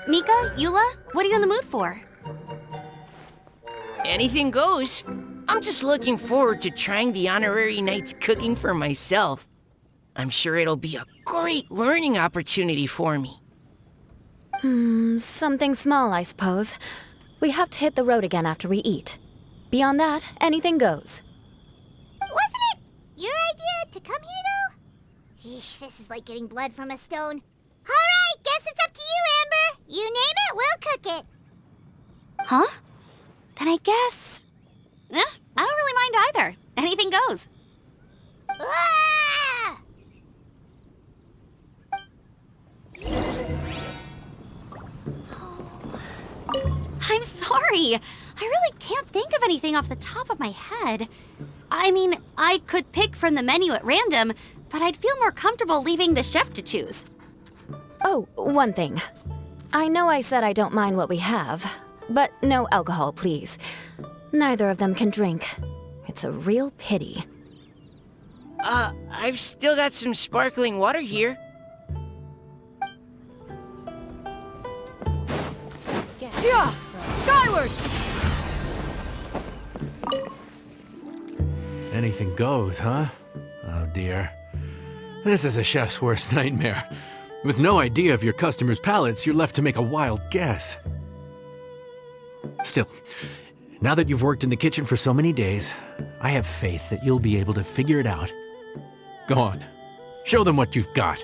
Mika, Eula, what are you in the mood for? Anything goes. I'm just looking forward to trying the honorary knight's cooking for myself. I'm sure it'll be a great learning opportunity for me. Something small, I suppose. We have to hit the road again after we eat. Beyond that, anything goes. Wasn't it your idea to come here, though? Eesh, this is like getting blood from a stone. All right, guess it's up to you, Amber. You name it, we'll cook it. Huh? Then I guess... I don't really mind either. Anything goes. Ah! I'm sorry. I really can't think of anything off the top of my head. I mean, I could pick from the menu at random, but I'd feel more comfortable leaving the chef to choose. Oh, one thing. I know I said I don't mind what we have, but no alcohol, please. Neither of them can drink. It's a real pity. I've still got some sparkling water here. Yeah! Skyward! Anything goes, huh? Oh dear. This is a chef's worst nightmare. With no idea of your customers' palates, you're left to make a wild guess. Still, now that you've worked in the kitchen for so many days, I have faith that you'll be able to figure it out. Go on, show them what you've got.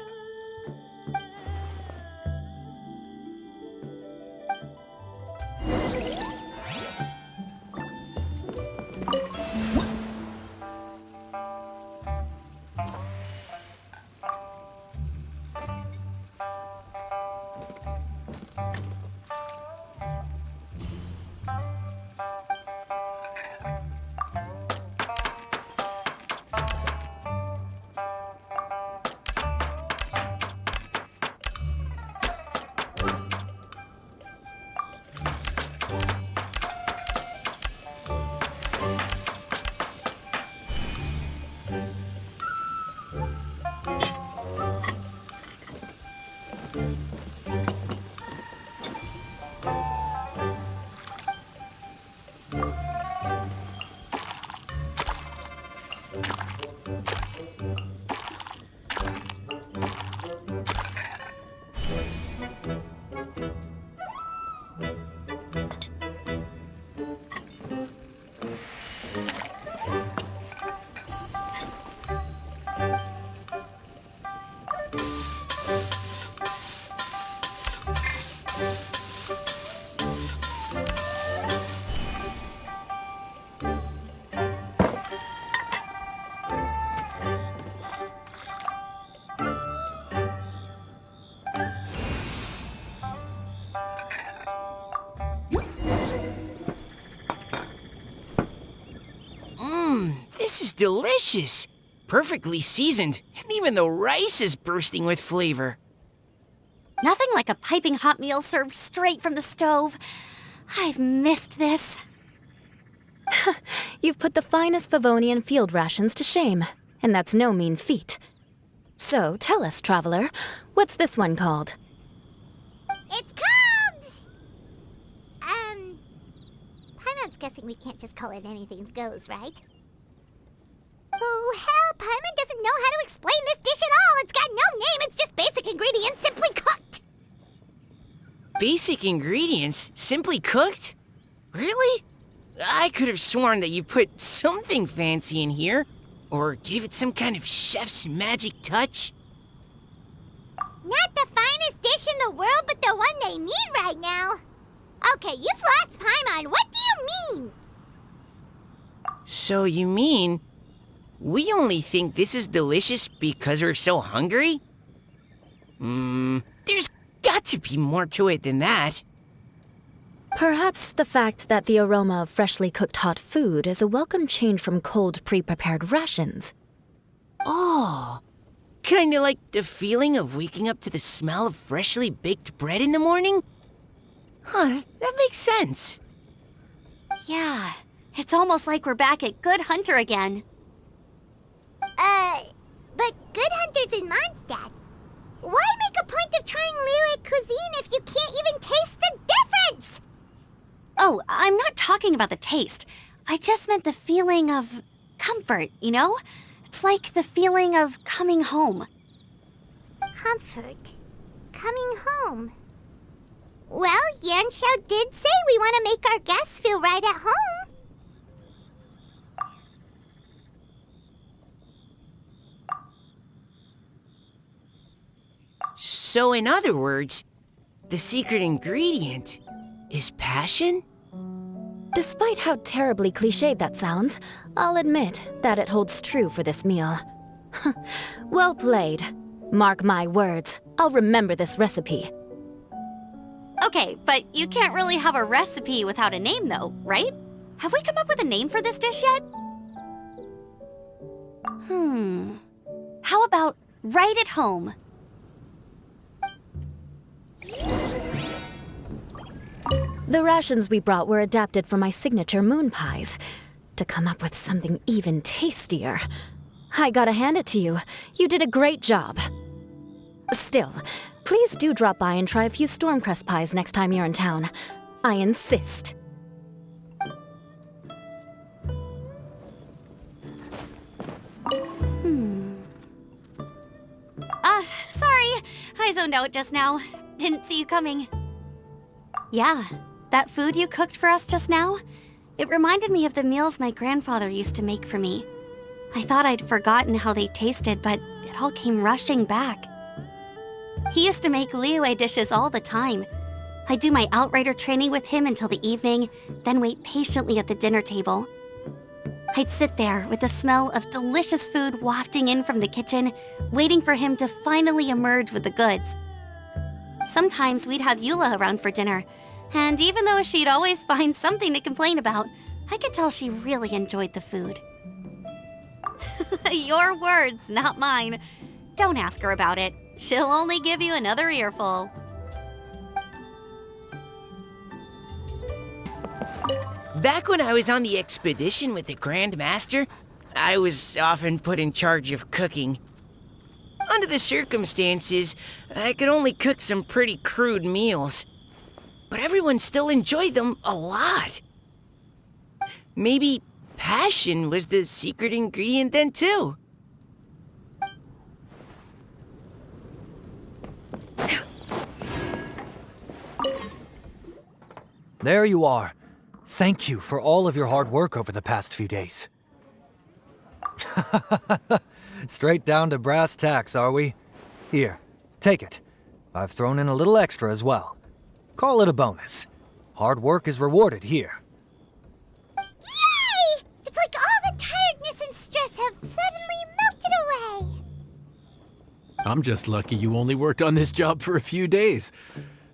This is delicious. Perfectly seasoned, and even the rice is bursting with flavor. Nothing like a piping hot meal served straight from the stove. I've missed this. You've put the finest Favonian field rations to shame, and that's no mean feat. So, tell us, traveler, what's this one called? It's called... Paimon's guessing we can't just call it anything goes, right? Oh, hell, Paimon doesn't know how to explain this dish at all. It's got no name, it's just basic ingredients simply cooked. Basic ingredients? Simply cooked? Really? I could have sworn that you put something fancy in here, or gave it some kind of chef's magic touch. Not the finest dish in the world, but the one they need right now. Okay, you've lost Paimon. What do you mean? So you mean we only think this is delicious because we're so hungry? There's got to be more to it than that. Perhaps the fact that the aroma of freshly cooked hot food is a welcome change from cold, pre-prepared rations. Oh, kinda like the feeling of waking up to the smell of freshly baked bread in the morning? Huh, that makes sense. Yeah, it's almost like we're back at Good Hunter again. But Good Hunter's in Mondstadt. Why make a point of trying Liyue cuisine if you can't even taste the difference? Oh, I'm not talking about the taste. I just meant the feeling of comfort, you know? It's like the feeling of coming home. Comfort. Coming home. Well, Yanxiao did say we want to make our guests feel right at home. So in other words, the secret ingredient is passion? Despite how terribly cliched that sounds, I'll admit that it holds true for this meal. Well played. Mark my words, I'll remember this recipe. Okay, but you can't really have a recipe without a name though, right? Have we come up with a name for this dish yet? How about Right at Home? The rations we brought were adapted from my signature moon pies. To come up with something even tastier. I gotta hand it to you. You did a great job. Still, please do drop by and try a few Stormcrest pies next time you're in town. I insist. Sorry. I zoned out just now. Didn't see you coming. Yeah, that food you cooked for us just now, it reminded me of the meals my grandfather used to make for me. I thought I'd forgotten how they tasted, but it all came rushing back. He used to make Liyue dishes all the time. I'd do my outrider training with him until the evening, then wait patiently at the dinner table. I'd sit there with the smell of delicious food wafting in from the kitchen, waiting for him to finally emerge with the goods. Sometimes we'd have Eula around for dinner, and even though she'd always find something to complain about, I could tell she really enjoyed the food. Your words, not mine. Don't ask her about it. She'll only give you another earful. Back when I was on the expedition with the Grand Master, I was often put in charge of cooking. Under the circumstances, I could only cook some pretty crude meals. But everyone still enjoyed them a lot. Maybe passion was the secret ingredient then too. There you are. Thank you for all of your hard work over the past few days. Straight down to brass tacks, are we? Here, take it. I've thrown in a little extra as well. Call it a bonus. Hard work is rewarded here. Yay! It's like all the tiredness and stress have suddenly melted away. I'm just lucky you only worked on this job for a few days.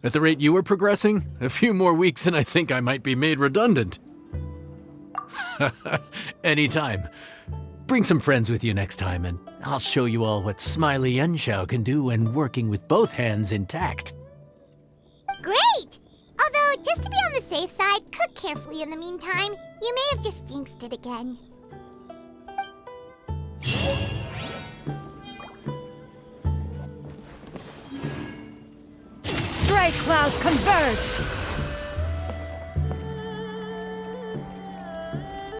At the rate you were progressing, a few more weeks and I think I might be made redundant. Anytime. bring some friends with you next time, and I'll show you all what Smiley Yenshao can do when working with both hands intact. Great! Although, just to be on the safe side, cook carefully in the meantime. You may have just jinxed it again. Stray clouds converge!